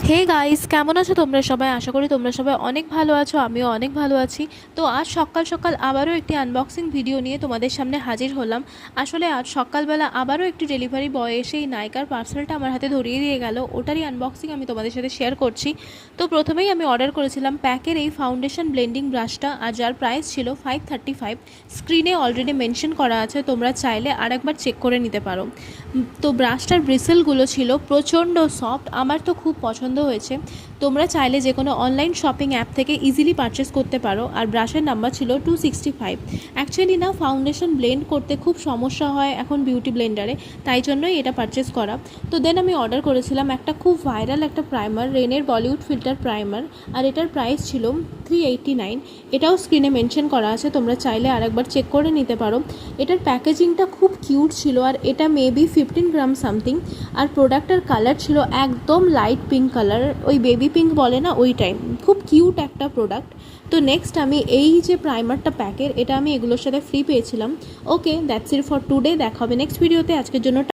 Hey guys, কেমন আছো তোমরা সবাই? আশা করি তোমরা সবাই অনেক ভালো আছো, আমিও অনেক ভালো আছি। তো আজ সকাল সকাল আবারও একটি আনবক্সিং ভিডিও নিয়ে তোমাদের সামনে হাজির হলাম। আসলে আজ সকালবেলা আবারও একটি ডেলিভারি বয় এসে এই নাইকার পার্সেলটা আমার হাতে ধরিয়ে দিয়ে গেল, ওটারই আনবক্সিং আমি তোমাদের সাথে শেয়ার করছি। তো প্রথমেই আমি অর্ডার করেছিলাম প্যাকের এই ফাউন্ডেশন ব্লেন্ডিং ব্রাশটা, আর যার প্রাইস ছিল 535। স্ক্রিনে অলরেডি মেনশন করা আছে, তোমরা চাইলে আরেকবার চেক করে নিতে পারো। তো ব্রাশটার ব্রিসেলগুলো ছিল প্রচণ্ড সফট, আমার তো খুব পছন্দ হয়েছে। তোমরা চাইলে যে কোনো অনলাইন শপিং অ্যাপ থেকে ইজিলি পারচেস করতে পারো। আর ব্রাশের নাম্বার ছিল 265। অ্যাকচুয়ালি না, ফাউন্ডেশন ব্লেন্ড করতে খুব সমস্যা হয় এখন বিউটি ব্লেন্ডারে, তাই জন্যই এটা পারচেস করা। তো দেন আমি অর্ডার করেছিলাম একটা খুব ভাইরাল একটা প্রাইমার, রেনের বলিউড ফিল্টার প্রাইমার, আর এটার প্রাইস ছিল 389। এটাও স্ক্রিনে মেনশন করা আছে, তোমরা চাইলে আরেকবার চেক করে নিতে পারো। এটার প্যাকেজিংটা খুব কিউট ছিল, আর এটা মেবি 15 গ্রাম সামথিং। আর প্রোডাক্টের কালার ছিল একদম লাইট পিঙ্ক কালার, ওই বেবি পিঙ্ক বলে না, ওই টাইম। খুব কিউট একটা প্রোডাক্ট। তো নেক্সট আমি এই যে প্রাইমারটা প্যাকের, এটা আমি এগুলোর সাথে ফ্রি পেয়েছিলাম। ওকে, দ্যাটস ইট ফর টুডে। দেখা হবে নেক্সট ভিডিওতে। আজকের জন্য